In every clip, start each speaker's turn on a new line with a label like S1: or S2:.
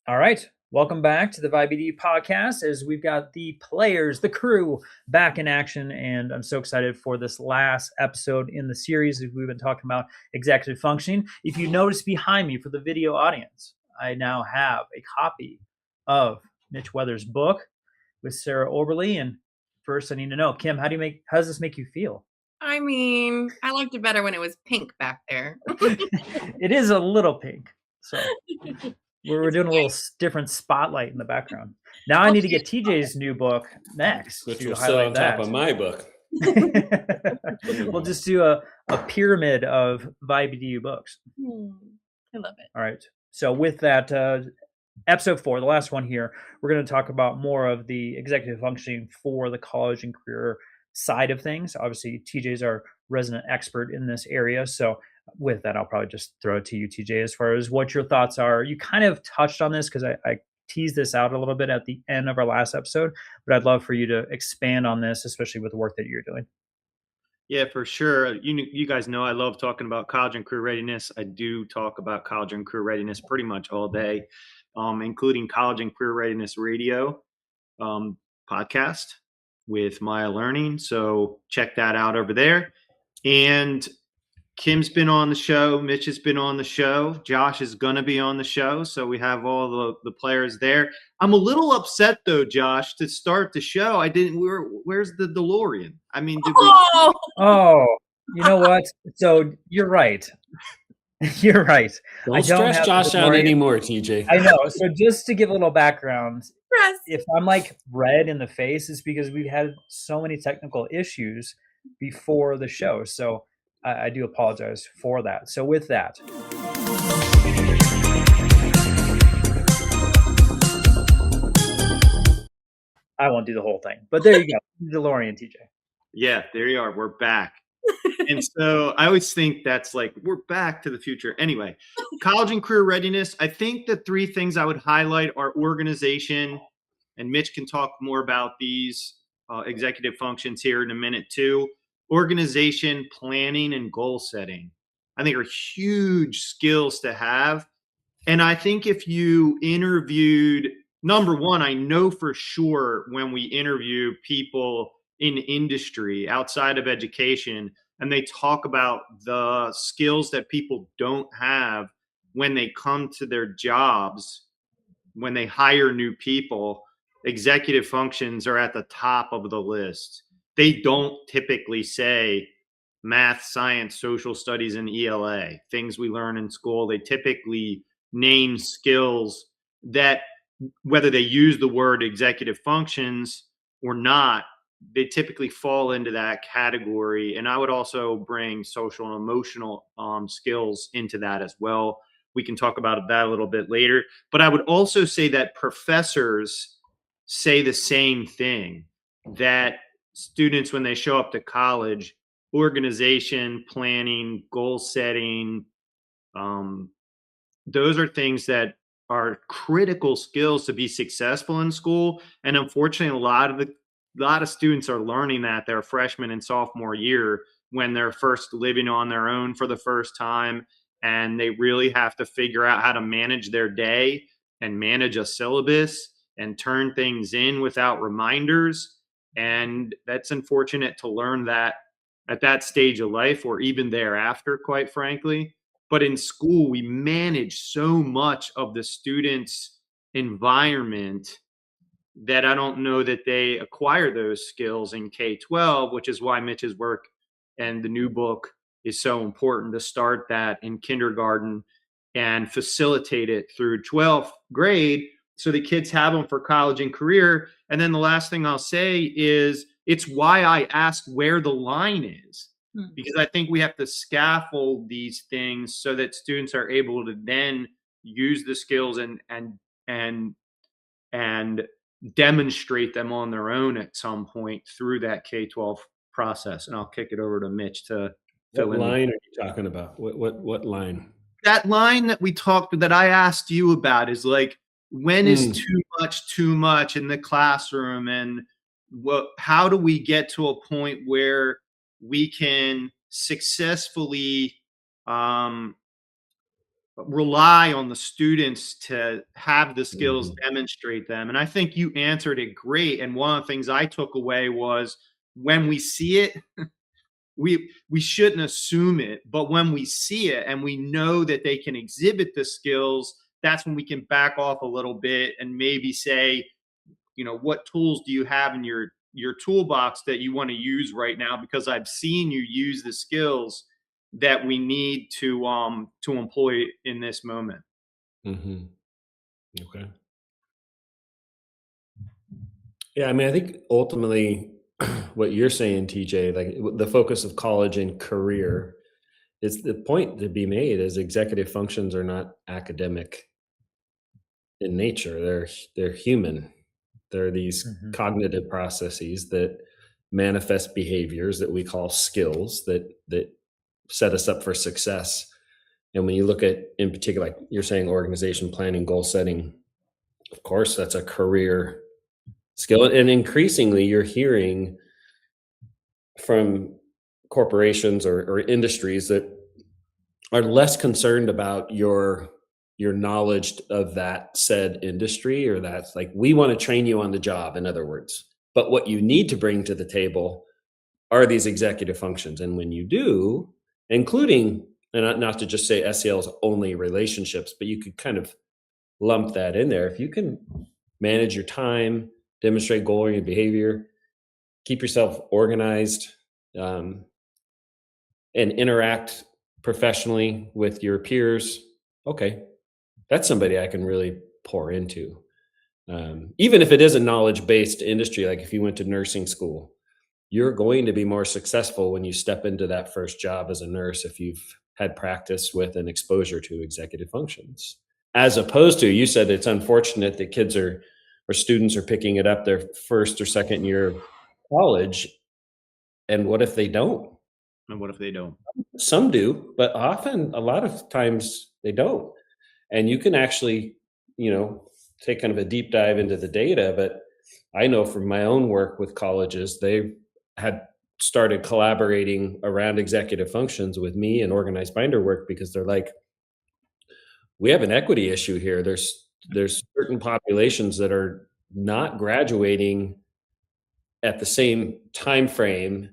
S1: All right. Welcome back to the VIBD podcast as we've got the players, the crew back in action. And I'm so excited for this last episode in the series as we've been talking about executive functioning. If you notice behind me for the video audience, I now have a copy of Mitch Weathers' book with Sarah Oberly. And first, I need to know, Kim, how does this make you feel?
S2: I mean, I liked it better when it was pink back there.
S1: It is a little pink. So we're
S2: It's
S1: doing a
S2: great.
S1: little different spotlight in the background. Now I
S2: Well,
S1: need to get TJ's new book next
S3: Which
S1: to
S3: will sit
S1: highlight
S3: on top
S1: that.
S3: of my book.
S1: We'll just do a pyramid of VIBDU books.
S2: I love it.
S1: All right. So with that, episode 4, the last one here, we're going to talk about more of the executive functioning for the college and career side of things. Obviously, TJ's our resident expert in this area. So with that, I'll probably just throw it to you, TJ, as far as what your thoughts are. You kind of touched on this because I teased this out a little bit at the end of our last episode, but I'd love for you to expand on this, especially with the work that you're doing.
S4: Yeah, for sure. You guys know I love talking about college and career readiness. I do talk about college and career readiness pretty much all day, including college and career readiness radio podcast with Maya Learning. So check that out over there. And Kim's been on the show. Mitch has been on the show. Josh is going to be on the show. So we have all the players there. I'm a little upset though, Josh, to start the show. Where's the DeLorean? I mean, did we?
S1: Oh, you know what? So you're right. You're right.
S3: Don't stress Josh out anymore, TJ.
S1: I know. So just to give a little background,
S2: Yes.
S1: if I'm like red in the face, it's because we've had so many technical issues before the show. So I do apologize for that. So with that, I won't do the whole thing, but there you go. DeLorean, TJ.
S4: Yeah, there you are. We're back. And so I always think that's like, we're back to the future. Anyway, college and career readiness. I think the 3 things I would highlight are organization, and Mitch can talk more about these executive functions here in a minute too. Organization, planning, and goal setting, I think, are huge skills to have. And I think if you interviewed, number one, I know for sure when we interview people in industry outside of education, and they talk about the skills that people don't have when they come to their jobs, when they hire new people, executive functions are at the top of the list. They don't typically say math, science, social studies, and ELA, things we learn in school. They typically name skills that, whether they use the word executive functions or not, they typically fall into that category. And I would also bring social and emotional skills into that as well. We can talk about that a little bit later. But I would also say that professors say the same thing, that students, when they show up to college, organization, planning, goal setting, those are things that are critical skills to be successful in school. And unfortunately, a lot of students are learning that their freshman and sophomore year, when they're first living on their own for the first time, and they really have to figure out how to manage their day and manage a syllabus and turn things in without reminders. And that's unfortunate to learn that at that stage of life, or even thereafter, quite frankly. But in school, we manage so much of the students' environment that I don't know that they acquire those skills in K-12, which is why Mitch's work and the new book is so important, to start that in kindergarten and facilitate it through 12th grade so the kids have them for college and career. And then the last thing I'll say is, it's why I asked where the line is, because I think we have to scaffold these things so that students are able to then use the skills and demonstrate them on their own at some point through that K-12 process. And I'll kick it over to Mitch to fill in.
S3: What line are you talking about? What line?
S4: That line that I asked you about is like, when is too much in the classroom, and how do we get to a point where we can successfully rely on the students to have the skills,
S3: Mhm.
S4: demonstrate them. And I think you answered it great. And one of the things I took away was when we see it, we shouldn't assume it, but when we see it and we know that they can exhibit the skills, that's when we can back off a little bit and maybe say, what tools do you have in your toolbox that you want to use right now, because I've seen you use the skills that we need to employ in this moment.
S3: Mhm. Okay. Yeah, I mean, I think ultimately what you're saying, TJ, like the focus of college and career, is the point to be made is executive functions are not academic in nature. They're human. They're these
S1: Mm-hmm.
S3: cognitive processes that manifest behaviors that we call skills that set us up for success. And when you look at, in particular, like you're saying, organization planning, goal setting, of course, that's a career skill. And increasingly, you're hearing from corporations or industries that are less concerned about your knowledge of that said industry, or that's like, we want to train you on the job, in other words, but what you need to bring to the table are these executive functions. And when you do, including, and not to just say SEL's only relationships, but you could kind of lump that in there. If you can manage your time, demonstrate goal oriented behavior, keep yourself organized, um, and interact professionally with your peers, okay, that's somebody I can really pour into. Even if it is a knowledge based industry, like if you went to nursing school, you're going to be more successful when you step into that first job as a nurse if you've had practice with and exposure to executive functions. As opposed to, you said it's unfortunate that kids or students are picking it up their first or second year of college. And what if they don't?
S4: And what if they don't?
S3: Some do, but often, a lot of times, they don't. And you can actually, take kind of a deep dive into the data. But I know from my own work with colleges, they had started collaborating around executive functions with me and organized binder work, because they're like, we have an equity issue here. There's certain populations that are not graduating at the same time frame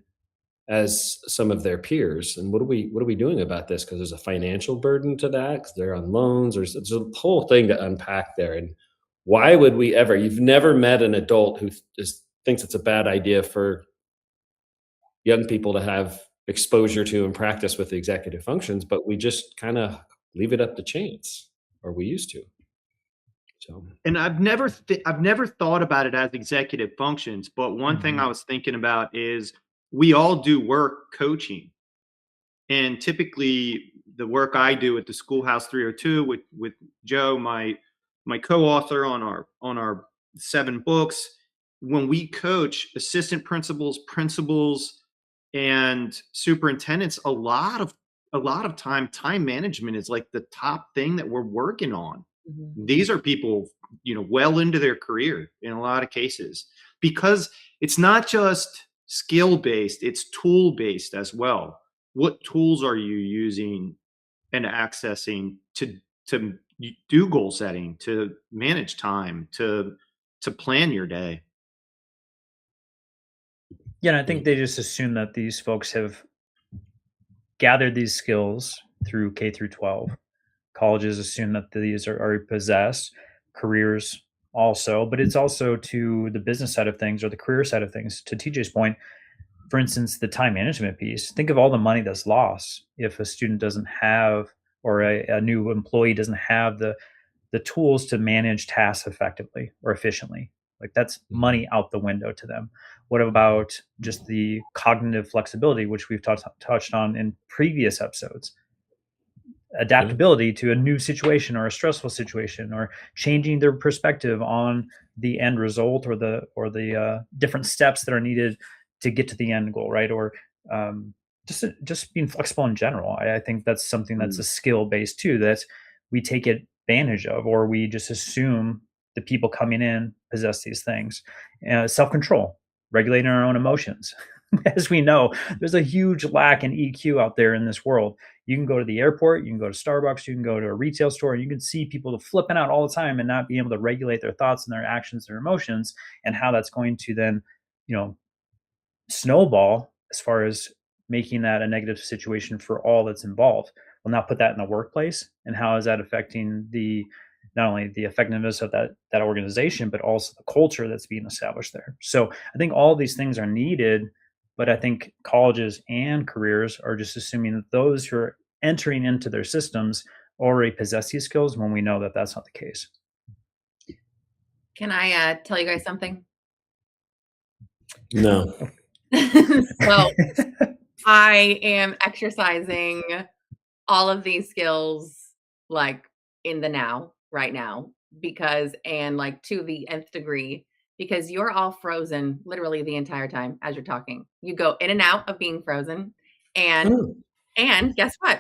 S3: as some of their peers. And what are we doing about this? Because there's a financial burden to that, because they're on loans. There's a whole thing to unpack there. And why would we ever? You've never met an adult who just thinks it's a bad idea for young people to have exposure to and practice with the executive functions, but we just kind of leave it up to chance, or we used to. So,
S4: And I've never thought about it as executive functions, but one thing I was thinking about is we all do work coaching. And typically the work I do at the Schoolhouse 302 with Joe, my co-author on our 7 books, when we coach assistant principals, principals, and superintendents, a lot of time management is like the top thing that we're working on. These are people, well into their career in a lot of cases, because it's not just skill based, it's tool based as well. What tools are you using and accessing to do goal setting, to manage time, to plan your day?
S1: Yeah, and I think they just assume that these folks have gathered these skills through K through 12. Colleges assume that these are already possessed, careers also, but it's also to the business side of things or the career side of things. To TJ's point, for instance, the time management piece, think of all the money that's lost if a student doesn't have, or a new employee doesn't have the tools to manage tasks effectively or efficiently. Like, that's money out the window to them. What about just the cognitive flexibility, which we've touched on in previous episodes? Adaptability to a new situation or a stressful situation, or changing their perspective on the end result, or the different steps that are needed to get to the end goal, right? Or just being flexible in general. I think that's something that's a skill based too, that we take advantage of, or we just assume the people coming in possess these things. Self-control, regulating our own emotions. as we know, there's a huge lack in EQ out there in this world. You can go to the airport, you can go to Starbucks, you can go to a retail store, and you can see people flipping out all the time and not being able to regulate their thoughts and their actions, their emotions, and how that's going to then, you know, snowball as far as making that a negative situation for all that's involved. Well, now put that in the workplace, and how is that affecting the not only the effectiveness of that organization, but also the culture that's being established there. So I think all of these things are needed, but I think colleges and careers are just assuming that those who are entering into their systems already possess these skills, when we know that that's not the case.
S2: Can I tell you guys something?
S3: No.
S2: So I am exercising all of these skills like in the now, right now, because, and like to the nth degree, because you're all frozen literally the entire time as you're talking. You go in and out of being frozen. And guess what?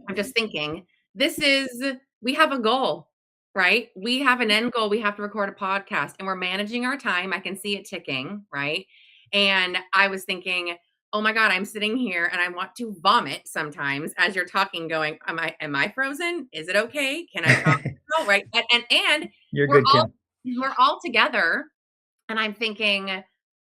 S2: I'm just thinking, we have a goal, right? We have an end goal. We have to record a podcast and we're managing our time. I can see it ticking, right? And I was thinking, oh my God, I'm sitting here and I want to vomit sometimes as you're talking, going, am I frozen? Is it okay? Can I talk? No, right. And
S1: You're
S2: we're
S1: good,
S2: all,
S1: Kim.
S2: we're all together. And I'm thinking,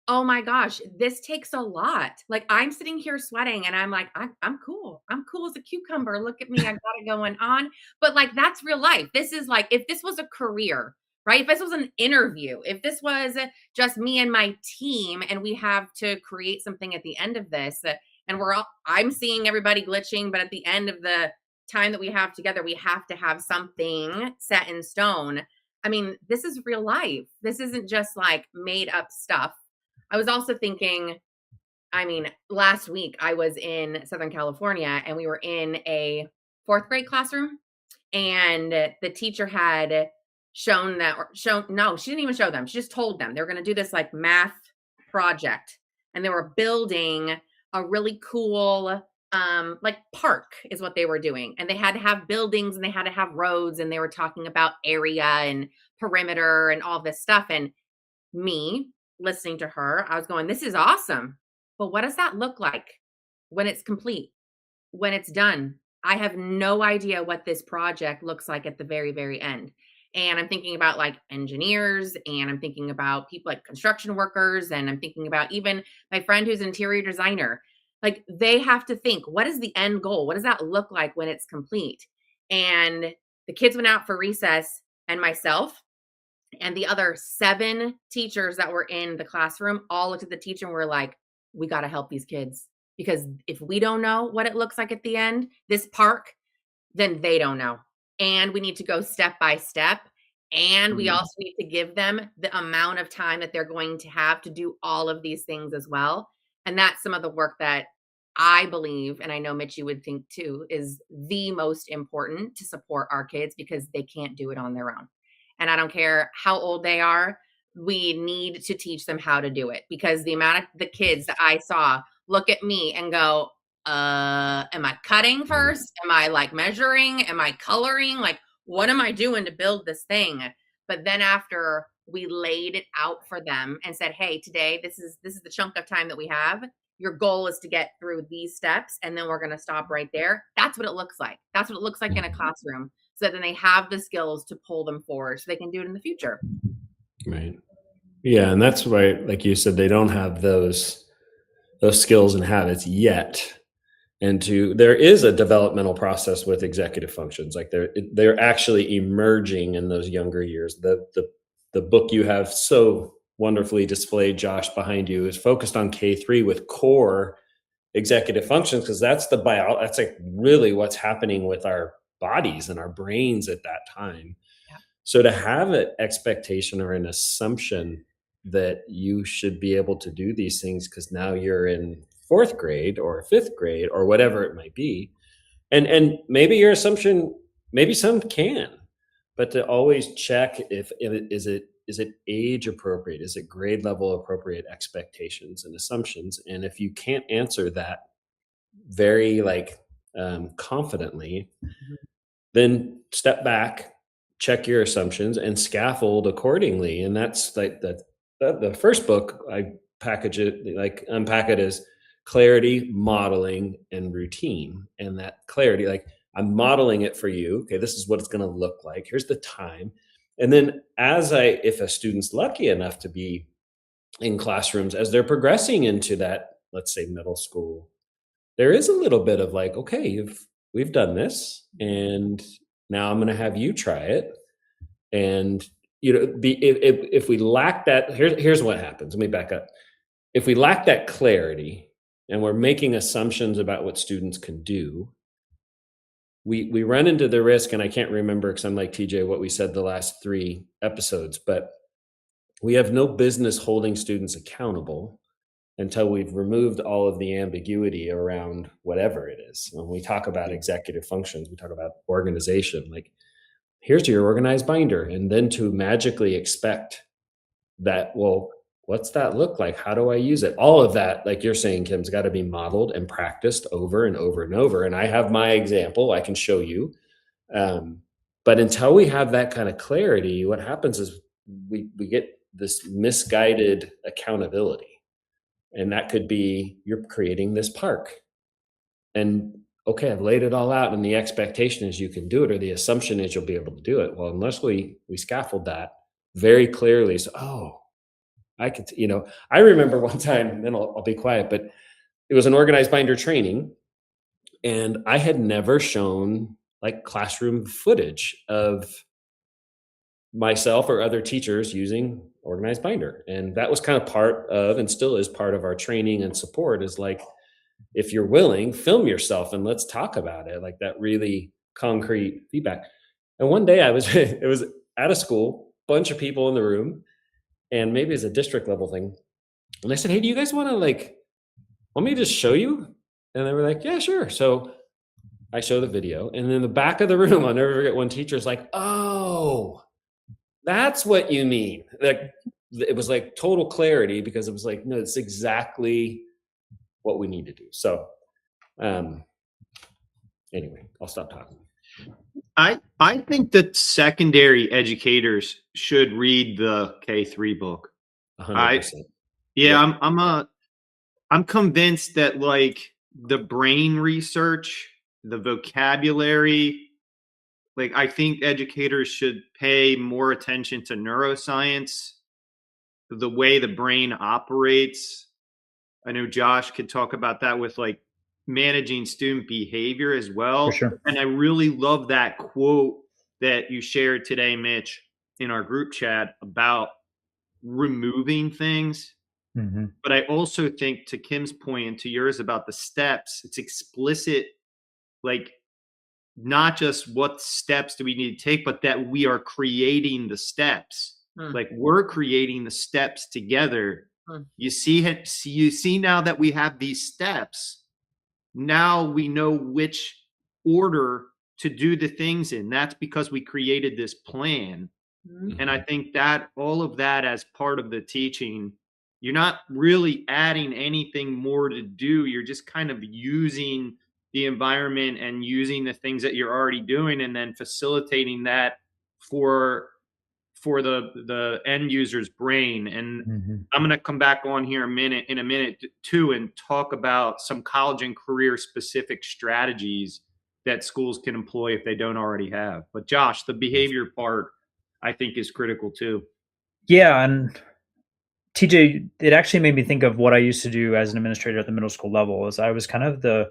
S2: oh my gosh, this takes a lot. Like I'm sitting here sweating and I'm like, I'm cool. I'm cool as a cucumber. Look at me. I got it going on. But like, that's real life. This is like, if this was a career, right? If this was an interview, if this was just me and my team and we have to create something at the end of this and I'm seeing everybody glitching, but at the end of the time that we have together, we have to have something set in stone. I mean, this is real life. This isn't just like made up stuff. I was also thinking, I mean, last week I was in Southern California and we were in a 4th grade classroom and the teacher had no, she didn't even show them. She just told them they were going to do this like math project and they were building a really cool like park is what they were doing. And they had to have buildings and they had to have roads and they were talking about area and perimeter and all this stuff. And me listening to her, I was going, this is awesome. But what does that look like when it's complete, when it's done? I have no idea what this project looks like at the very, very end. And I'm thinking about like engineers and I'm thinking about people like construction workers. And I'm thinking about even my friend who's an interior designer. Like they have to think, what is the end goal? What does that look like when it's complete? And the kids went out for recess and myself and the other 7 teachers that were in the classroom all looked at the teacher and were like, we got to help these kids because if we don't know what it looks like at the end, this park, then they don't know. And we need to go step by step. And we also need to give them the amount of time that they're going to have to do all of these things as well. And that's some of the work that I believe, and I know Mitch, you would think too, is the most important to support our kids because they can't do it on their own. And I don't care how old they are, we need to teach them how to do it because the amount of the kids that I saw look at me and go, am I cutting first? Am I like measuring? Am I coloring? Like, what am I doing to build this thing? But then after we laid it out for them and said, hey, today, this is the chunk of time that we have. Your goal is to get through these steps. And then we're going to stop right there. That's what it looks like. That's what it looks like in a classroom. So that then they have the skills to pull them forward so they can do it in the future.
S3: Right. Yeah. And that's why, like you said, they don't have those skills and habits yet. And there is a developmental process with executive functions. Like they're actually emerging in those younger years. The book you have so wonderfully displayed, Josh, behind you is focused on K3 with core executive functions because that's that's like really what's happening with our bodies and our brains at that time. Yeah. So to have an expectation or an assumption that you should be able to do these things because now you're in 4th grade or 5th grade or whatever it might be, and maybe your assumption, maybe some can, but to always check if is it age appropriate, is it grade level appropriate expectations and assumptions, and if you can't answer that very confidently, then step back, check your assumptions, and scaffold accordingly. And that's like the first book. package it, like unpack it as clarity, modeling, and routine. And that clarity, like I'm modeling it for you. Okay, this is what it's going to look like. Here's the time. And then if a student's lucky enough to be in classrooms, as they're progressing into that, let's say middle school, there is a little bit of like, okay, we've done this, and now I'm going to have you try it. And if we lack that, here's what happens. Let me back up. If we lack that clarity and we're making assumptions about what students can do, we run into the risk, and I can't remember because I'm like TJ what we said the last 3 episodes, but we have no business holding students accountable until we've removed all of the ambiguity around whatever it is. When we talk about executive functions, we talk about organization, like here's your organized binder. And then to magically expect that, well, what's that look like? How do I use it? All of that, like you're saying, Kim's got to be modeled and practiced over and over and over. And I have my example I can show you. But until we have that kind of clarity, what happens is we get this misguided accountability. And that could be, you're creating this park. And okay, I've laid it all out, and the expectation is you can do it, or the assumption is you'll be able to do it. Well, unless we scaffold that very clearly, so, I could, I remember one time, and then I'll be quiet, but it was an organized binder training, and I had never shown like classroom footage of myself or other teachers using organized binder. And that was kind of part of, and still is part of, our training and support, is like, if you're willing, film yourself and let's talk about it, like that really concrete feedback. And one day it was at a school, bunch of people in the room, and maybe it's a district level thing. And I said, hey, do you guys want me to just show you? And they were like, yeah, sure. So I show the video, and in the back of the room, I'll never forget, one teacher's like, oh, that's what you mean. Like, it was like total clarity, because it was like, no, it's exactly what we need to do. So anyway, I'll stop talking.
S4: I think that secondary educators should read the K3 book.
S3: 100%.
S4: I'm convinced that like the brain research, the vocabulary, like I think educators should pay more attention to neuroscience, the way the brain operates. I know Josh could talk about that with like managing student behavior as well.
S1: For sure.
S4: And I really love that quote that you shared today, Mitch, in our group chat about removing things.
S1: Mm-hmm.
S4: But I also think, to Kim's point and to yours about the steps, it's explicit, like not just what steps do we need to take, but that we are creating the steps. Like we're creating the steps together. You see now that we have these steps, now we know which order to do the things in. That's because we created this plan. And I think that all of that as part of the teaching, you're not really adding anything more to do. You're just kind of using the environment and using the things that you're already doing, and then facilitating that for the end user's brain. And I'm going to come back on here in a minute too, and talk about some college and career specific strategies that schools can employ if they don't already have. But Josh, the behavior part, I think, is critical too.
S1: Yeah. And TJ, it actually made me think of what I used to do as an administrator at the middle school level. Is I was kind of the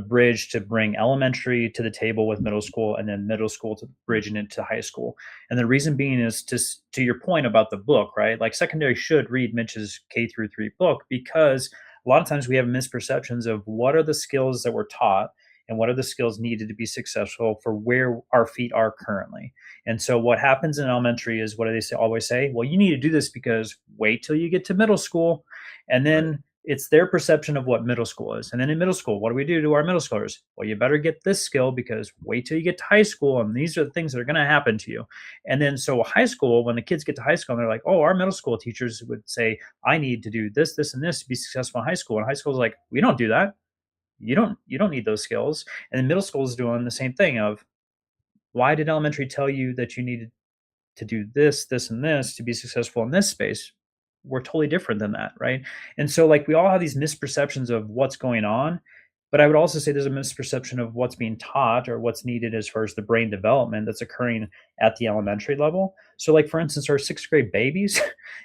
S1: bridge to bring elementary to the table with middle school, and then middle school to bridging into high school. And the reason being is to your point about the book, right? Like secondary should read Mitch's K-3 book, because a lot of times we have misperceptions of what are the skills that we're taught and what are the skills needed to be successful for where our feet are currently. And so what happens in elementary is, what do they always say? Well, you need to do this because wait till you get to middle school. And then it's their perception of what middle school is. And then in middle school, what do we do to our middle schoolers? Well, you better get this skill because wait till you get to high school, and these are the things that are going to happen to you. And then so high school, when the kids get to high school, they're like, oh, our middle school teachers would say, I need to do this, this, and this to be successful in high school. And high school is like, we don't do that. You don't need those skills. And then middle school is doing the same thing of, why did elementary tell you that you needed to do this, this, and this to be successful in this space? we're totally different than that, right? And so like we all have these misperceptions of what's going on, but I would also say there's a misperception of what's being taught or what's needed as far as the brain development that's occurring at the elementary level. So like for instance, our sixth grade babies,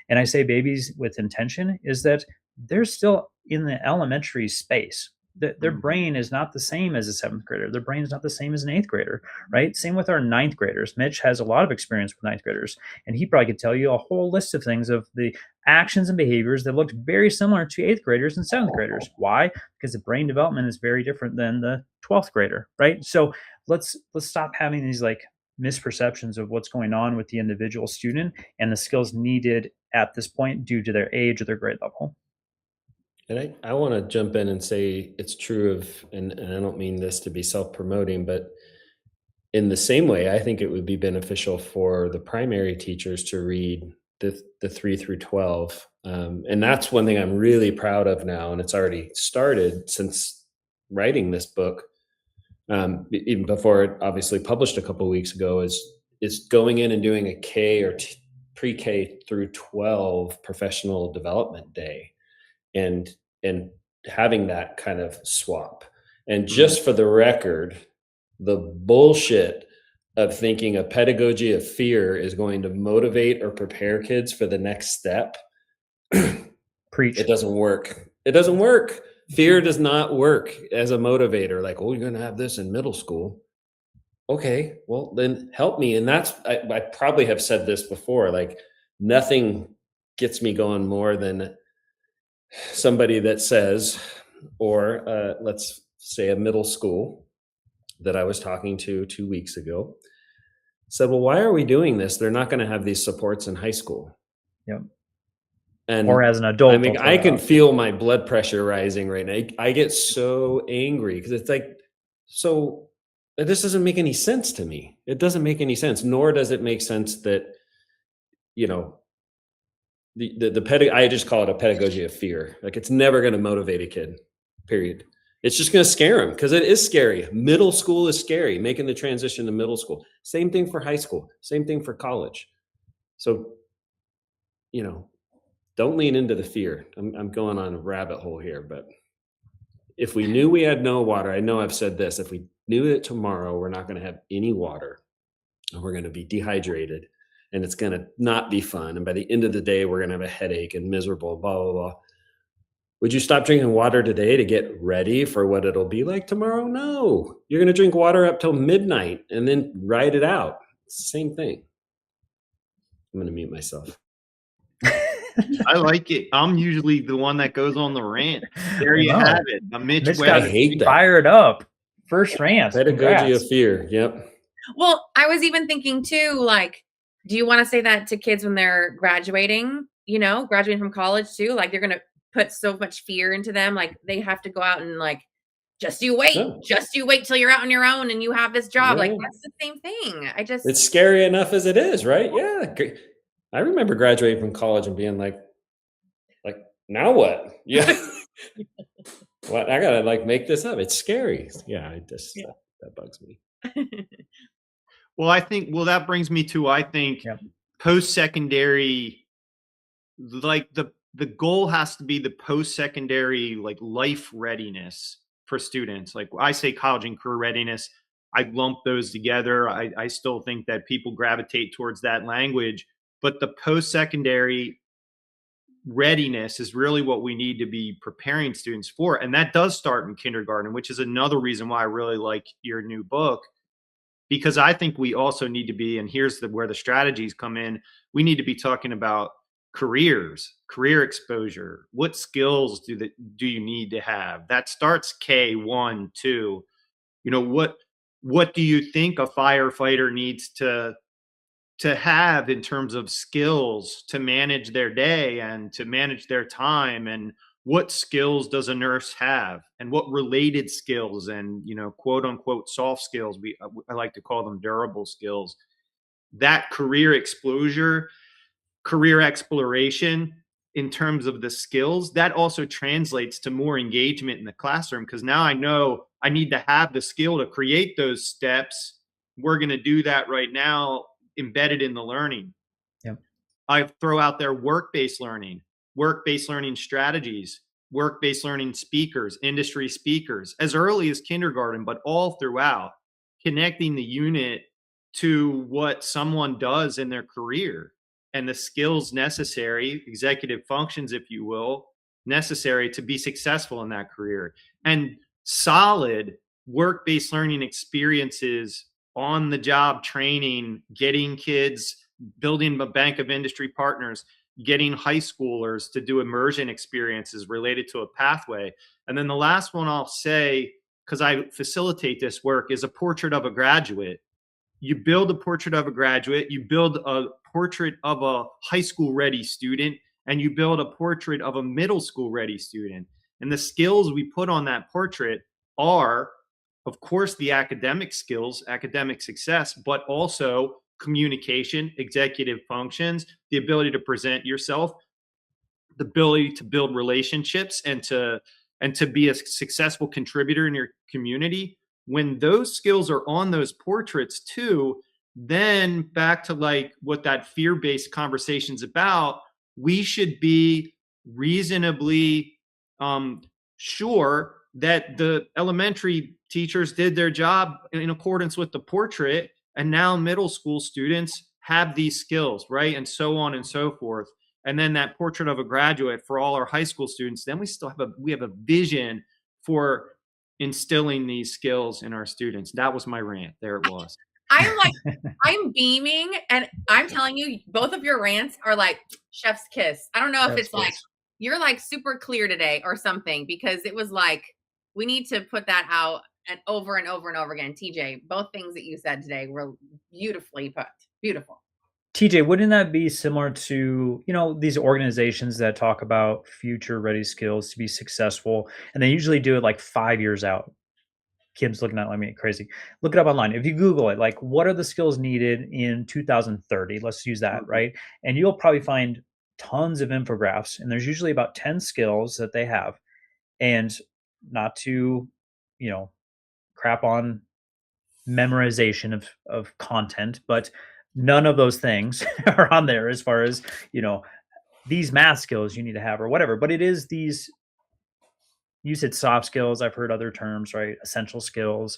S1: and I say babies with intention, is that they're still in the elementary space. Their brain is not the same as a seventh grader. Their brain is not the same as an eighth grader, right? Same with our ninth graders. Mitch has a lot of experience with ninth graders, and he probably could tell you a whole list of things of the actions and behaviors that looked very similar to eighth graders and seventh graders. Why? Because the brain development is very different than the 12th grader, right? So let's stop having these like misperceptions of what's going on with the individual student and the skills needed at this point due to their age or their grade level.
S3: And I want to jump in and say it's true of, and I don't mean this to be self-promoting, but in the same way, I think it would be beneficial for the primary teachers to read the 3 through 12. And that's one thing I'm really proud of now. And it's already started since writing this book. Even before it obviously published a couple of weeks ago, is going in and doing a K or pre-K through 12 professional development day. And having that kind of swap. And just for the record, the bullshit of thinking a pedagogy of fear is going to motivate or prepare kids for the next step,
S1: Preach.
S3: It doesn't work. It doesn't work. Fear does not work as a motivator. Like, oh, you're going to have this in middle school. Okay, well then help me. And that's, I probably have said this before, like nothing gets me going more than somebody that says, or let's say a middle school that I was talking to 2 weeks ago said, well, why are we doing this? They're not going to have these supports in high school.
S1: Yep.
S3: And
S1: or as an adult.
S3: I mean, I can feel my blood pressure rising right now. I get so angry because it's like, so this doesn't make any sense to me. It doesn't make any sense, nor does it make sense that, you know, I just call it a pedagogy of fear. Like it's never going to motivate a kid, period. It's just going to scare them because it is scary. Middle school is scary, making the transition to middle school. Same thing for high school, same thing for college. So, you know, don't lean into the fear. I'm going on a rabbit hole here, but if we knew we had no water, I know I've said this, if we knew that tomorrow we're not going to have any water and we're going to be dehydrated and it's going to not be fun, and by the end of the day, we're going to have a headache and miserable, blah, blah, blah. Would you stop drinking water today to get ready for what it'll be like tomorrow? No, you're going to drink water up till midnight and then ride it out. It's the same thing. I'm going to mute myself.
S4: I like it. I'm usually the one that goes on the rant. There you have it. Mitch Weathers.
S3: I hate that.
S1: Fired up. First rant.
S3: Pedagogy of fear. Yep.
S2: Well, I was even thinking too, like, do you want to say that to kids when they're graduating, you know, graduating from college too? Like you're going to put so much fear into them. Like they have to go out and like, just you wait till you're out on your own and you have this job. Yeah. Like that's the same thing.
S3: It's scary enough as it is, right? Yeah. I remember graduating from college and being like, now what? Yeah. What? I gotta like make this up. It's scary. Yeah. That bugs me.
S4: Well, that brings me to, post-secondary, like the goal has to be the post-secondary, like life readiness for students. Like I say college and career readiness, I lump those together. I still think that people gravitate towards that language, but the post-secondary readiness is really what we need to be preparing students for. And that does start in kindergarten, which is another reason why I really like your new book, because I think we also need to be, and here's where the strategies come in. We need to be talking about careers, career exposure. What skills do you need to have? That starts K1, 2. You know, what do you think a firefighter needs to have in terms of skills to manage their day and to manage their time? And what skills does a nurse have, and what related skills and, you know, quote unquote soft skills, I like to call them durable skills. That career exposure, career exploration in terms of the skills, that also translates to more engagement in the classroom, because now I know I need to have the skill to create those steps. We're going to do that right now, embedded in the learning.
S1: Yep.
S4: I throw out there work-based learning strategies, work-based learning speakers, industry speakers, as early as kindergarten, but all throughout, connecting the unit to what someone does in their career and the skills necessary, executive functions, if you will, necessary to be successful in that career. And solid work-based learning experiences, on the job training, getting kids, building a bank of industry partners, getting high schoolers to do immersion experiences related to a pathway. And then the last one I'll say, because I facilitate this work, is a portrait of a graduate. You build a portrait of a graduate, you build a portrait of a high school ready student, and you build a portrait of a middle school ready student. And the skills we put on that portrait are, of course, the academic skills, academic success, but also communication, executive functions, the ability to present yourself, the ability to build relationships, and to be a successful contributor in your community. When those skills are on those portraits too, then back to like what that fear-based conversation's about, we should be reasonably sure that the elementary teachers did their job in accordance with the portrait, and now middle school students have these skills, right? And so on and so forth. And then that portrait of a graduate for all our high school students, then we still have a vision for instilling these skills in our students. That was my rant. There it was.
S2: I'm beaming, and I'm telling you, both of your rants are like chef's kiss. I don't know if it's like you're like super clear today or something, because it was like, we need to put that out and over and over and over again. TJ, both things that you said today were beautifully put. Beautiful.
S1: TJ, wouldn't that be similar to, these organizations that talk about future ready skills to be successful, and they usually do it like 5 years out? Kim's looking at me crazy. Look it up online. If you Google it, like, what are the skills needed in 2030? Let's use that, right? And you'll probably find tons of infographics, and there's usually about 10 skills that they have. And not to, crap on memorization of content, but none of those things are on there as far as, these math skills you need to have or whatever. But it is these, you said soft skills, I've heard other terms, right? Essential skills,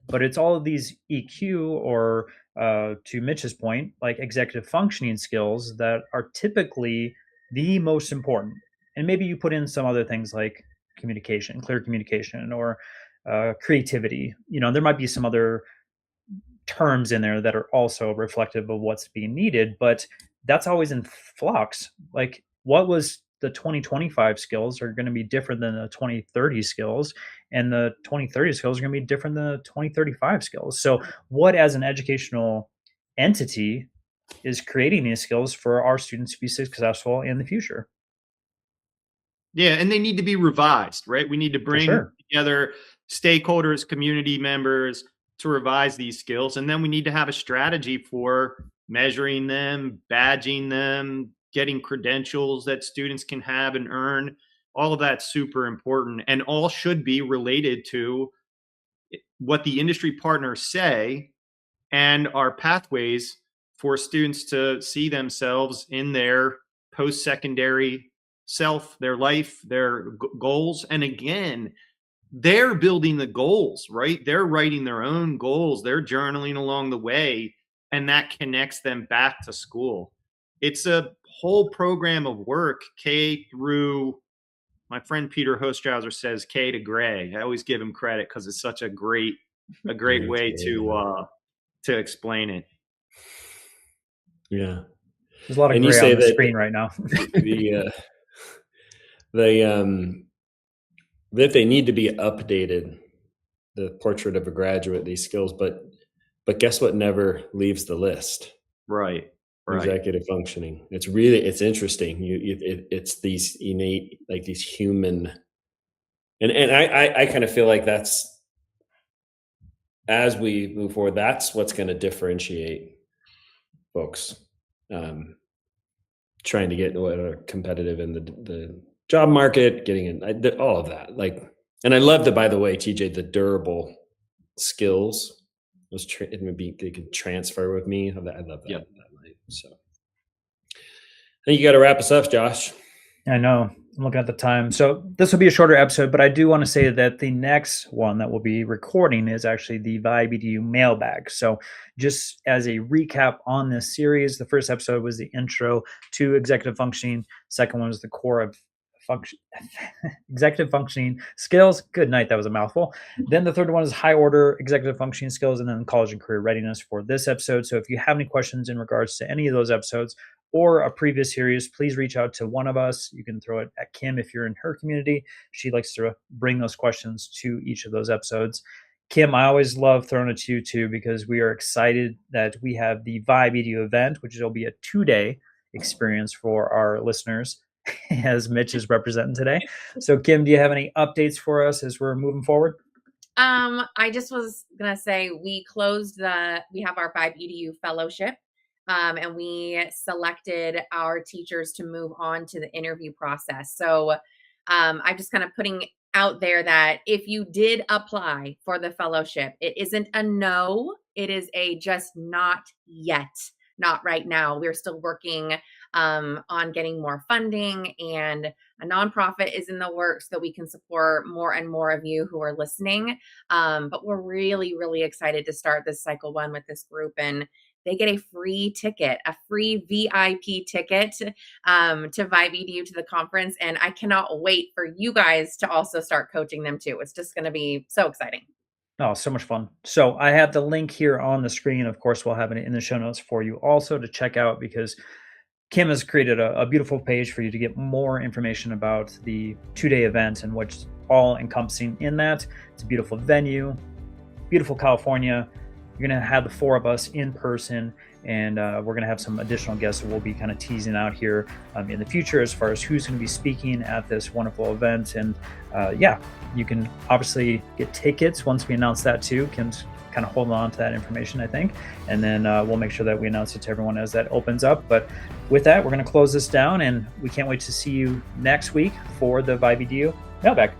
S1: but it's all of these EQ or to Mitch's point, like executive functioning skills that are typically the most important. And maybe you put in some other things like communication, clear communication, or creativity. There might be some other terms in there that are also reflective of what's being needed, but that's always in flux. Like, what was the 2025 skills are going to be different than the 2030 skills, and the 2030 skills are going to be different than the 2035 skills. So what, as an educational entity, is creating these skills for our students to be successful in the future?
S4: Yeah, and they need to be revised, right? We need to bring together stakeholders, community members to revise these skills. And then we need to have a strategy for measuring them, badging them, getting credentials that students can have and earn. All of that's super important, and all should be related to what the industry partners say and our pathways for students to see themselves in their post-secondary self, their life, their goals. And again, they're building the goals, right? They're writing their own goals. They're journaling along the way, and that connects them back to school. It's a whole program of work, K through, my friend Peter Hostrauser says K to gray. I always give him credit because it's such a great way to explain it.
S1: Yeah. There's a lot of gray on the screen right now.
S3: That they need to be updated, the portrait of a graduate, these skills, but guess what never leaves the list?
S4: Right.
S3: Executive functioning. It's interesting. It's these innate, like these human, and I kind of feel like that's, as we move forward, that's what's going to differentiate folks trying to get competitive in the job market, getting in all of that. Like, and I love that, by the way, TJ, the durable skills, they can transfer with me. I love that.
S4: Yep.
S3: So, think you got to wrap us up, Josh.
S1: I know. I'm looking at the time. So this will be a shorter episode, but I do want to say that the next one that we'll be recording is actually the Vari BDU mailbag. So just as a recap on this series, the first episode was the intro to executive functioning. Second one was the core of function, executive functioning skills. Good night. That was a mouthful. Then the third one is high order executive functioning skills, and then college and career readiness for this episode. So if you have any questions in regards to any of those episodes or a previous series, please reach out to one of us. You can throw it at Kim if you're in her community. She likes to bring those questions to each of those episodes. Kim, I always love throwing it to you too, because we are excited that we have the Vari BDU event, which will be a 2-day experience for our listeners, as Mitch is representing today. So Kim, do you have any updates for us as we're moving forward?
S2: I just was going to say we have our Vari BDU fellowship. And we selected our teachers to move on to the interview process. So I'm just kind of putting out there that if you did apply for the fellowship, it isn't a no, it is a just not yet, not right now. We're still working on getting more funding, and a nonprofit is in the works that we can support more and more of you who are listening. But we're really, really excited to start this cycle 1 with this group, and they get a free ticket, a free VIP ticket to Vari BDU to the conference. And I cannot wait for you guys to also start coaching them too. It's just going to be so exciting.
S1: Oh, so much fun. So I have the link here on the screen. Of course, we'll have it in the show notes for you also to check out, because Kim has created a beautiful page for you to get more information about the 2-day event and what's all encompassing in that. It's a beautiful venue, beautiful California. You're going to have the 4 of us in person, and we're going to have some additional guests that we'll be kind of teasing out here in the future as far as who's going to be speaking at this wonderful event. And you can obviously get tickets once we announce that too. Kim's kind of holding on to that information, I think. And then we'll make sure that we announce it to everyone as that opens up. But with that, we're going to close this down, and we can't wait to see you next week for the Vari BDU mailbag.